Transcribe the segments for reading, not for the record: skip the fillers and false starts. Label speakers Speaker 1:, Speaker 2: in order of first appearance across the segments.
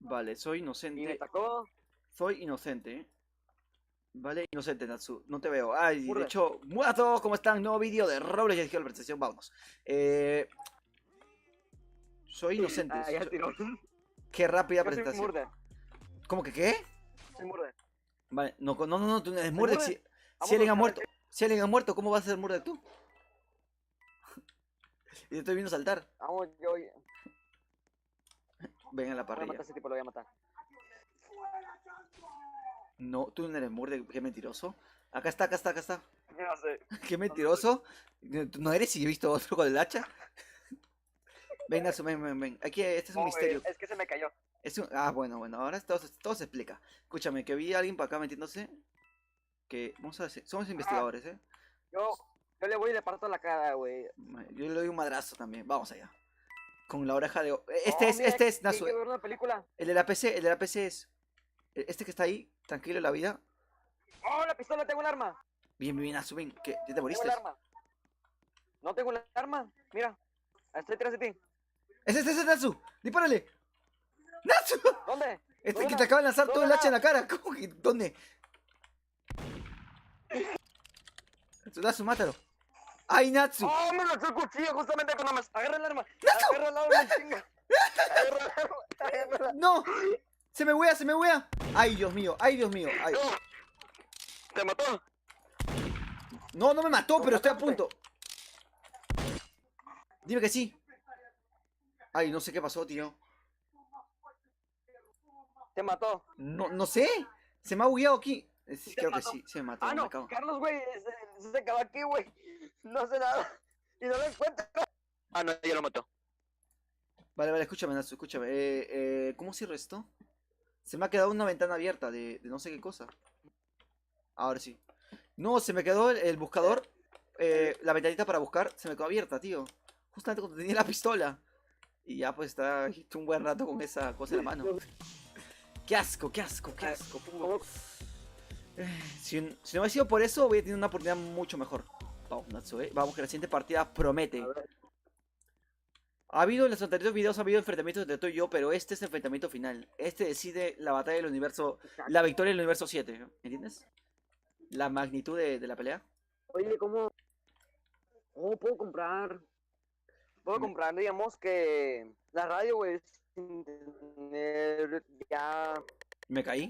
Speaker 1: Vale, soy
Speaker 2: Y me
Speaker 1: inocente.
Speaker 2: atacó.
Speaker 1: Soy inocente, ¿eh? Vale, inocente, Natsu. No te veo. Ay, de
Speaker 2: Burde.
Speaker 1: hecho, ¡hola a todos! ¿Cómo están? Nuevo vídeo de Roblox. Ya dije la presentación, vámonos. Soy inocente.
Speaker 2: Ah, ya tiró.
Speaker 1: Qué rápida
Speaker 2: Yo soy
Speaker 1: presentación.
Speaker 2: Murder.
Speaker 1: ¿Cómo que qué?
Speaker 2: Soy Murder.
Speaker 1: Vale, no, tú no eres
Speaker 2: Soy
Speaker 1: Murdoch.
Speaker 2: Murder.
Speaker 1: Si alguien ha
Speaker 2: Vámonos,
Speaker 1: muerto,
Speaker 2: carretera.
Speaker 1: si alguien ha muerto, ¿cómo vas a ser Murdoch tú? Y te estoy viendo saltar.
Speaker 2: Vamos, yo voy
Speaker 1: Ven a la
Speaker 2: a matar
Speaker 1: parrilla.
Speaker 2: a ese tipo, lo voy a matar.
Speaker 1: No, tú no eres Murdoch, qué mentiroso. Acá está, acá está, acá está.
Speaker 2: No sé.
Speaker 1: Qué mentiroso. ¿Tú no eres si he visto otro con el hacha? Ven, Natsu, ven. Aquí, este es un
Speaker 2: No,
Speaker 1: misterio.
Speaker 2: es que se me cayó.
Speaker 1: Bueno, ahora todo se explica. Escúchame, que vi a alguien para acá metiéndose. Que, vamos a decir, somos investigadores, ¿eh?
Speaker 2: Yo le voy y le parto la cara, güey.
Speaker 1: Yo le doy un madrazo también. Vamos allá. Con la oreja de...
Speaker 2: Oh, mira,
Speaker 1: Este es,
Speaker 2: que hay
Speaker 1: Natsu.
Speaker 2: que ver una película.
Speaker 1: El de la PC, el de la PC es... Este que está ahí, tranquilo en la vida.
Speaker 2: Oh, la pistola, tengo un arma.
Speaker 1: Bien, Natsu, ven. ¿Qué? ¿Ya te
Speaker 2: Tengo
Speaker 1: moriste?
Speaker 2: el arma. No tengo el arma. Mira, estoy detrás de ti.
Speaker 1: ¡Ese, Natsu! ¡Dispárale! ¡Natsu!
Speaker 2: ¿Dónde?
Speaker 1: Este que
Speaker 2: ¿Dónde?
Speaker 1: te acaba de lanzar todo el
Speaker 2: ¿Dónde?
Speaker 1: hacha en la cara. ¿Cómo que? ¿Dónde? Natsu, mátalo. ¡Ay, Natsu!
Speaker 2: Oh, me lanzó el cuchillo justamente cuando me... Agarra el arma.
Speaker 1: ¡Natsu!
Speaker 2: Agarra el arma, chinga. Agarra el arma. Agarra el arma.
Speaker 1: ¡No! ¡Se me huea, se me huea! ¡Ay, Dios mío! ¡Ay!
Speaker 2: No. ¿Te mató?
Speaker 1: No, no me mató,
Speaker 2: ¿Lo
Speaker 1: pero estoy a
Speaker 2: mataste?
Speaker 1: punto. Dime que sí. Ay, no sé qué pasó, tío.
Speaker 2: Te mató.
Speaker 1: No sé. Se me ha bugueado aquí. Sí,
Speaker 2: ¿Te
Speaker 1: creo que
Speaker 2: mató?
Speaker 1: sí, se me mató,
Speaker 2: Ah,
Speaker 1: me
Speaker 2: no.
Speaker 1: cago.
Speaker 2: Carlos, güey, se acabó aquí, güey. No hace nada. Y no lo encuentra. Ah, no, ya lo mató.
Speaker 1: Vale, escúchame, Natsu, escúchame. ¿Cómo cierro esto? Se me ha quedado una ventana abierta de no sé qué cosa. Ahora sí. No, se me quedó el buscador. La ventanita para buscar se me quedó abierta, tío. Justamente cuando tenía la pistola. Y ya pues está un buen rato con esa cosa en la mano. Qué asco.
Speaker 2: ¿Cómo?
Speaker 1: Si no hubiera sido por eso, voy a tener una oportunidad mucho mejor. Vamos, Natsu, Vamos, que la siguiente partida promete.
Speaker 2: A ver.
Speaker 1: Ha habido en los anteriores videos, ha habido enfrentamientos entre tú y yo, pero este es el enfrentamiento final. Este decide la batalla del universo, la victoria del universo 7. ¿Entiendes? La magnitud de la pelea.
Speaker 2: Oye, ¿cómo puedo comprar? Puedo comprar, digamos que la radio, güey, sin tener ya.
Speaker 1: Me caí,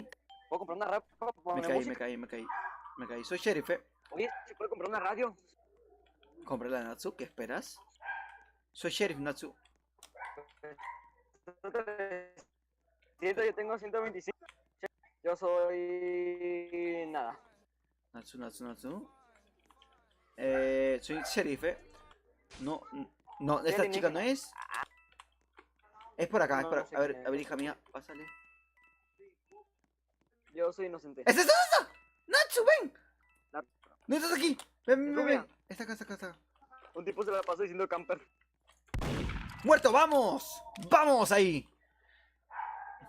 Speaker 2: Puedo comprar una radio para
Speaker 1: me
Speaker 2: poner
Speaker 1: caí,
Speaker 2: música.
Speaker 1: me caí. Soy sheriff,
Speaker 2: Oye, si puedo comprar una radio.
Speaker 1: Compré la Natsu, ¿qué esperas? Soy sheriff, Natsu.
Speaker 2: Yo tengo 125. Yo soy nada.
Speaker 1: Natsu. Soy sheriff, No, esta chica no es. Es por acá,
Speaker 2: No,
Speaker 1: es por
Speaker 2: no
Speaker 1: acá.
Speaker 2: sé
Speaker 1: A ver,
Speaker 2: quién es.
Speaker 1: hija mía, pásale.
Speaker 2: Yo soy inocente.
Speaker 1: ¡Es esta! ¡Natsu, ven!
Speaker 2: La-
Speaker 1: ¡No estás aquí! Ven.
Speaker 2: Rubia.
Speaker 1: Está acá.
Speaker 2: Un tipo se la pasó diciendo camper.
Speaker 1: ¡Muerto! ¡Vamos! ¡Vamos ahí!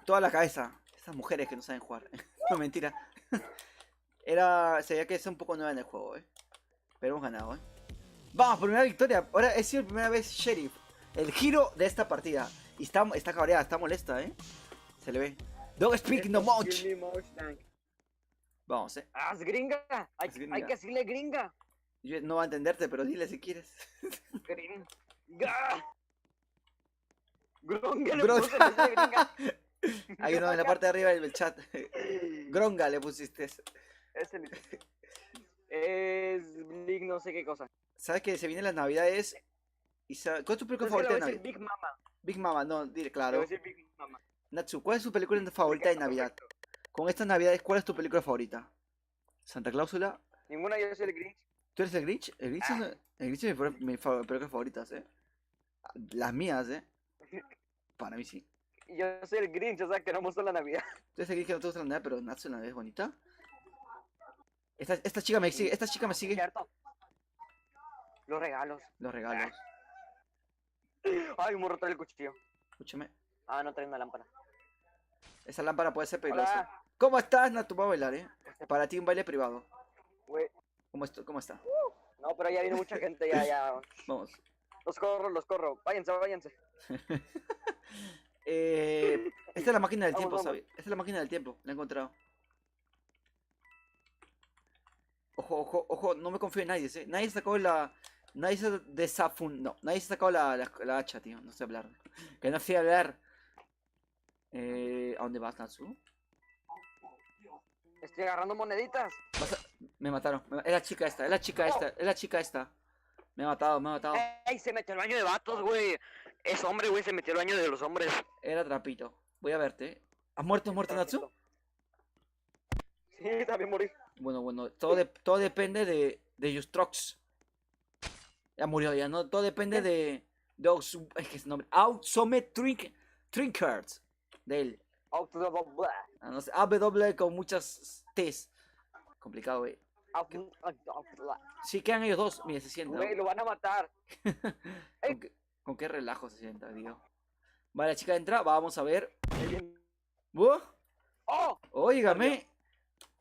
Speaker 1: Toda la cabeza. Esas mujeres que no saben jugar. No, mentira. Se veía que es un poco nueva en el juego, Pero hemos ganado, Vamos, primera victoria. Ahora he sido la primera vez sheriff. El giro de esta partida. Y está cabreada, está molesta, Se le ve. Don't speak no much. Vamos,
Speaker 2: Ah, es gringa. Hay
Speaker 1: Es gringa.
Speaker 2: que decirle gringa.
Speaker 1: Yo no va a entenderte, pero dile si quieres.
Speaker 2: Gringa. Gronga le
Speaker 1: Gronga.
Speaker 2: puse en vez de gringa.
Speaker 1: Ahí no, en la parte de arriba del chat. Gronga le pusiste.
Speaker 2: Es Big no sé qué cosa.
Speaker 1: ¿Sabes que se vienen las navidades? ¿Cuál es tu película
Speaker 2: Es que le
Speaker 1: favorita
Speaker 2: voy
Speaker 1: de
Speaker 2: a decir
Speaker 1: Navidad?
Speaker 2: Big Mama.
Speaker 1: Big Mama, no, dile
Speaker 2: Le
Speaker 1: claro.
Speaker 2: voy a decir Big Mama.
Speaker 1: Natsu, ¿cuál es tu película favorita de Navidad? Con estas navidades, ¿cuál es tu película favorita? ¿Santa Cláusula?
Speaker 2: Ninguna, yo soy el Grinch.
Speaker 1: ¿Tú eres el Grinch? El Grinch es mi película favorita, Las mías, Para mí sí.
Speaker 2: Y yo soy el Grinch, o sea que no me gusta la Navidad.
Speaker 1: Tú eres el Grinch que no te gusta la Navidad, pero Natsu la Navidad es bonita. Esta chica me sigue.
Speaker 2: Cierto. Los regalos.
Speaker 1: Los regalos.
Speaker 2: Ay, un morro trae el cuchillo.
Speaker 1: Escúchame.
Speaker 2: Ah, no trae una lámpara.
Speaker 1: Esa lámpara puede ser peligrosa.
Speaker 2: Hola.
Speaker 1: ¿Cómo estás, Natsu? Va a bailar, Para ti un baile privado.
Speaker 2: Güey.
Speaker 1: ¿Cómo está?
Speaker 2: No, pero ya vino mucha gente, ya.
Speaker 1: Vamos.
Speaker 2: Los corro. Váyanse.
Speaker 1: Esta Esta es la máquina del
Speaker 2: Vamos,
Speaker 1: tiempo,
Speaker 2: vamos.
Speaker 1: ¿sabes? Esta es la máquina del tiempo, la he encontrado. Ojo, ojo, ojo, no me confío en nadie, ¿eh? Nadie sacó la... Nadie se No, nadie se sacó la hacha, tío. No sé hablar. Que no sé hablar. ¿A dónde vas, Natsu?
Speaker 2: Estoy agarrando moneditas.
Speaker 1: Me mataron. Es la chica esta, es la chica esta, es la chica esta. Me ha matado, me ha matado.
Speaker 2: ¡Ey! Se metió al baño de vatos, güey. Es hombre, güey. Se metió al baño de los hombres.
Speaker 1: Era trapito. Voy a verte. ¿Has muerto Natsu?
Speaker 2: Sí, también morí.
Speaker 1: Bueno, todo depende de Justrox. Ya murió, ya no. Todo depende de. Es que es nombre. Outsome Trinkers. De él. Ah, no sé, AW con muchas T's. Complicado, güey. Sí, quedan ellos dos. Mira, se sienta.
Speaker 2: Güey, lo van a matar.
Speaker 1: ¿Con qué relajo se sienta, digo? Vale, la chica entra. Vamos a ver. ¡Oh!
Speaker 2: ¡Oh!
Speaker 1: Óigame.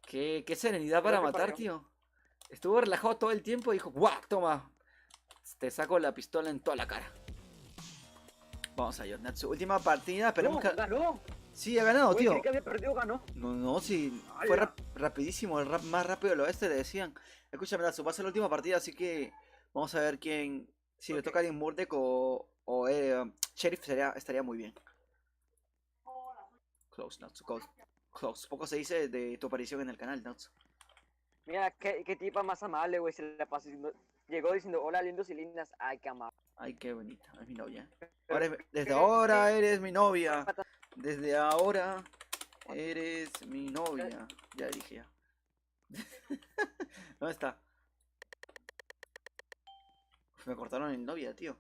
Speaker 1: Qué serenidad para
Speaker 2: Creo que
Speaker 1: matar,
Speaker 2: perdió.
Speaker 1: tío. Estuvo relajado todo el tiempo y dijo, ¡guau! Toma. Te saco la pistola en toda la cara. Vamos a Natsu. Última partida. Esperemos que...
Speaker 2: Ganó.
Speaker 1: Sí, ha ganado,
Speaker 2: Güey,
Speaker 1: tío.
Speaker 2: creí que había perdido, ganó.
Speaker 1: No, sí.
Speaker 2: Ala.
Speaker 1: Fue rapidísimo. El rap más rápido del oeste, le decían. Escúchame, Natsu. Va a ser la última partida, así que... Vamos a ver quién... Si le toca a alguien Murdock o Sheriff estaría muy bien. Close, Natsu. Close. Poco se dice de tu aparición en el canal, Natsu.
Speaker 2: Mira, qué tipa más amable, güey. Se la pasó diciendo... Llegó diciendo, hola, lindos y lindas. Ay, qué amable.
Speaker 1: Ay, qué bonita. Es mi novia. Desde ahora eres mi novia. Desde ahora eres mi novia. Ya dije ya. ¿Dónde está? Uf, me cortaron el novia, tío.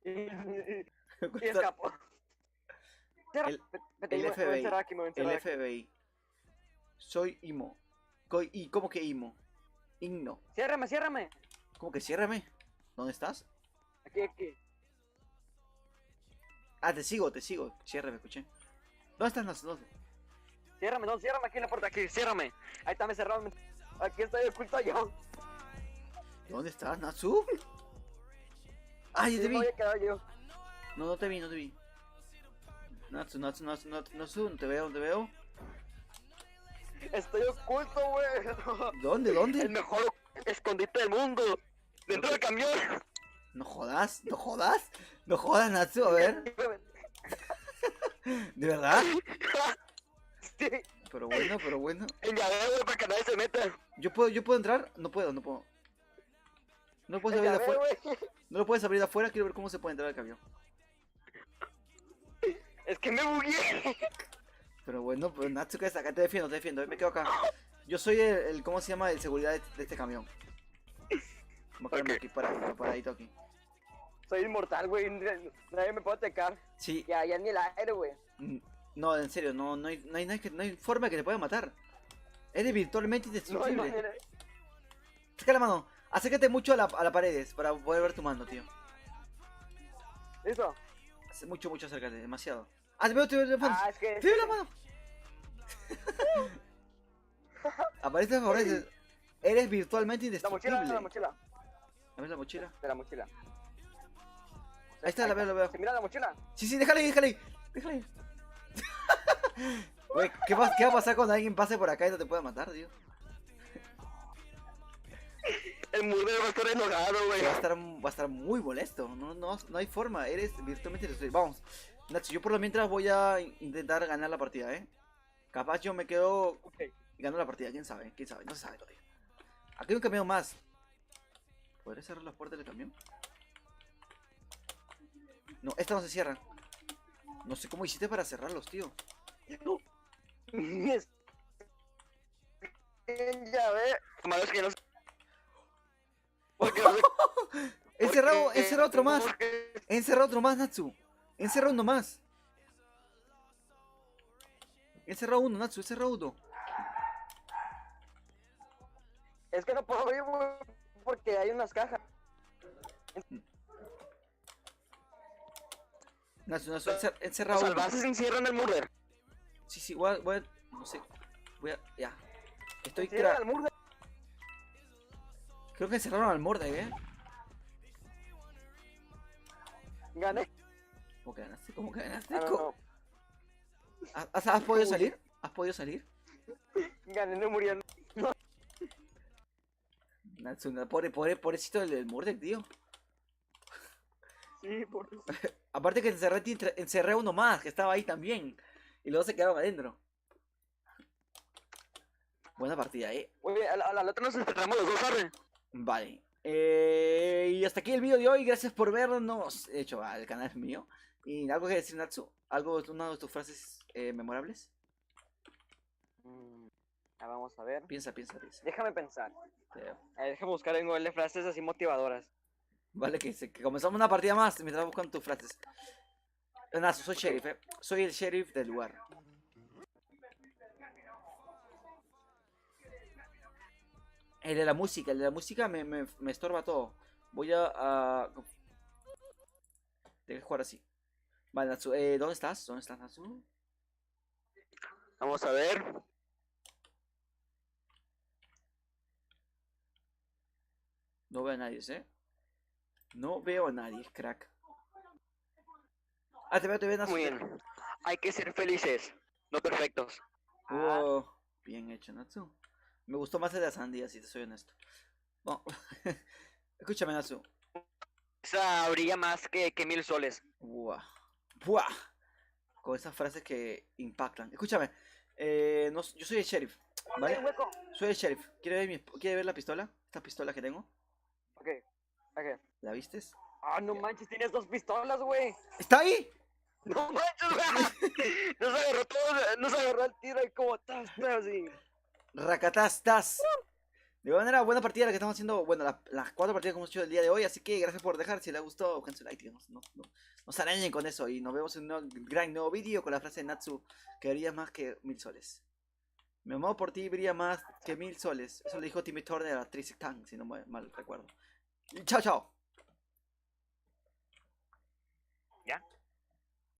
Speaker 2: Y
Speaker 1: Me cortaron-
Speaker 2: escapó.
Speaker 1: El FBI. El
Speaker 2: FBI.
Speaker 1: FBI. Soy Imo. ¿Cómo que Imo? Igno.
Speaker 2: Ciérrame.
Speaker 1: ¿Cómo que ciérrame? ¿Dónde estás?
Speaker 2: Aquí.
Speaker 1: Ah, te sigo. Ciérrame, escuché. ¿Dónde estás, Natsu? ¿Dónde?
Speaker 2: Ciérrame aquí en la puerta, aquí, ciérrame. Ahí está, me cerraron. Aquí estoy oculto yo.
Speaker 1: ¿Dónde estás, Natsu? Ah, ya te vi.
Speaker 2: No había quedado yo.
Speaker 1: No te vi. Natsu, no te veo.
Speaker 2: Estoy oculto, güey.
Speaker 1: ¿Dónde?
Speaker 2: El mejor escondite del mundo. Dentro del camión.
Speaker 1: No jodas, Natsu, a ver. ¿De verdad?
Speaker 2: Sí.
Speaker 1: Pero bueno.
Speaker 2: En llavero, güey, para que nadie se meta.
Speaker 1: ¿Yo puedo entrar? No puedo. ¿No lo puedes
Speaker 2: En
Speaker 1: abrir de
Speaker 2: llavero,
Speaker 1: afuera?
Speaker 2: güey.
Speaker 1: ¿No lo puedes abrir de afuera? Quiero ver cómo se puede entrar al camión.
Speaker 2: Es que me bugué.
Speaker 1: Pero bueno, pues Natsu, ¿qué es acá? Te defiendo, me quedo acá. Yo soy el ¿cómo se llama? El seguridad de este camión. Vamos a quedarme aquí paradito aquí.
Speaker 2: Soy inmortal, güey. Nadie me puede atacar.
Speaker 1: Sí,
Speaker 2: Ya ni el aire, güey.
Speaker 1: no, en serio, no hay forma de que te pueda matar. Eres virtualmente
Speaker 2: No hay
Speaker 1: indestructible.
Speaker 2: manera.
Speaker 1: Saca la mano, acércate mucho a la paredes para poder ver tu mano, tío.
Speaker 2: Eso.
Speaker 1: Mucho acércate, demasiado. Ah, te veo la mano.
Speaker 2: Ah, es que.
Speaker 1: ¡Te veo la mano! Aparece. Eres virtualmente
Speaker 2: La
Speaker 1: indestructible.
Speaker 2: mochila.
Speaker 1: A ver la mochila.
Speaker 2: De la mochila.
Speaker 1: Ahí está, la veo.
Speaker 2: ¿Se mira la mochila?
Speaker 1: Sí, déjale ahí. Güey, ¿qué va a pasar cuando alguien pase por acá y no te pueda matar, tío?
Speaker 2: El murdero va a estar enojado, güey.
Speaker 1: Va a estar muy molesto. No hay forma. Eres virtualmente indestructible. Vamos. Nacho, yo por lo mientras voy a intentar ganar la partida, ¿eh? Capaz yo me quedo
Speaker 2: Ok.
Speaker 1: y gano la partida. ¿Quién sabe? No se sabe todavía. Aquí hay un camión más. ¿Podré cerrar las puertas del camión? No, estas no se cierran. No sé cómo hiciste para cerrarlos, tío.
Speaker 2: Ya ve. Malo es que no sé. Porque no sé.
Speaker 1: He encerrado otro más.
Speaker 2: Porque-
Speaker 1: He encerrado otro más, Natsu. He encerrado uno más. He encerrado uno, Natsu. He encerrado uno.
Speaker 2: Es que no puedo abrir, güey, porque hay unas cajas.
Speaker 1: Natsu, he encerrado
Speaker 2: Los
Speaker 1: uno.
Speaker 2: salvajes se encierran en el murder.
Speaker 1: Sí, no sé. Ya. Estoy
Speaker 2: Encierran al murder.
Speaker 1: Creo que encerraron al Mordek,
Speaker 2: Gané.
Speaker 1: ¿Cómo que ganaste?
Speaker 2: Ah, no.
Speaker 1: ¿Has podido
Speaker 2: Uy.
Speaker 1: salir? ¿Has podido salir?
Speaker 2: Gané, no muriendo.
Speaker 1: Natsuna, pobrecito del Mordek, tío.
Speaker 2: Sí, por eso.
Speaker 1: Aparte que encerré a uno más, que estaba ahí también. Y luego se quedaron adentro. Buena partida,
Speaker 2: Oye, a la otra nos encerramos los dos, arre.
Speaker 1: Vale. Y hasta aquí el vídeo de hoy. Gracias por vernos. De hecho, el canal es mío. ¿Y algo que decir, Natsu? ¿Una de tus frases memorables?
Speaker 2: Vamos a ver.
Speaker 1: Piensa.
Speaker 2: Déjame pensar.
Speaker 1: Eh,
Speaker 2: Déjame buscar en Google frases así motivadoras.
Speaker 1: Vale, que comenzamos una partida más mientras buscan tus frases. Natsu, soy sheriff, Soy el sheriff del lugar. El de la música me estorba todo. Voy a... Tengo que jugar así. Vale, Natsu, ¿dónde estás? ¿Dónde estás, Natsu?
Speaker 2: Vamos a ver.
Speaker 1: No veo a nadie, No veo a nadie, crack. Ah, te veo, Natsu.
Speaker 2: Muy bien. Hay que ser felices, no perfectos.
Speaker 1: Oh, bien hecho, Natsu. Me gustó más el de la sandía, si te soy honesto. Bueno, escúchame, Natsu.
Speaker 2: Esa brilla más que 1000 soles.
Speaker 1: Buah. Buah. Con esas frases que impactan. Escúchame. Yo soy el sheriff, ¿vale?
Speaker 2: Hueco.
Speaker 1: Soy el sheriff. ¿Quiere ver la pistola? Esta pistola que tengo.
Speaker 2: Ok.
Speaker 1: ¿La vistes?
Speaker 2: Ah, no manches, tienes 2 pistolas, güey.
Speaker 1: ¿Está ahí?
Speaker 2: No manches, güey. Nos agarró el tiro y como tas, así.
Speaker 1: Racatastas. De manera, buena partida la que estamos haciendo. Bueno, las 4 partidas que hemos hecho el día de hoy. Así que gracias por dejar. Si les gustó, dejen su like, tío. No se arañen con eso. Y nos vemos en un gran nuevo vídeo con la frase de Natsu: que brilla más que 1000 soles. Mi amor por ti brilla más que 1000 soles. Eso le dijo Timmy Turner a Tracy Tang, si no mal recuerdo. Chao, chao.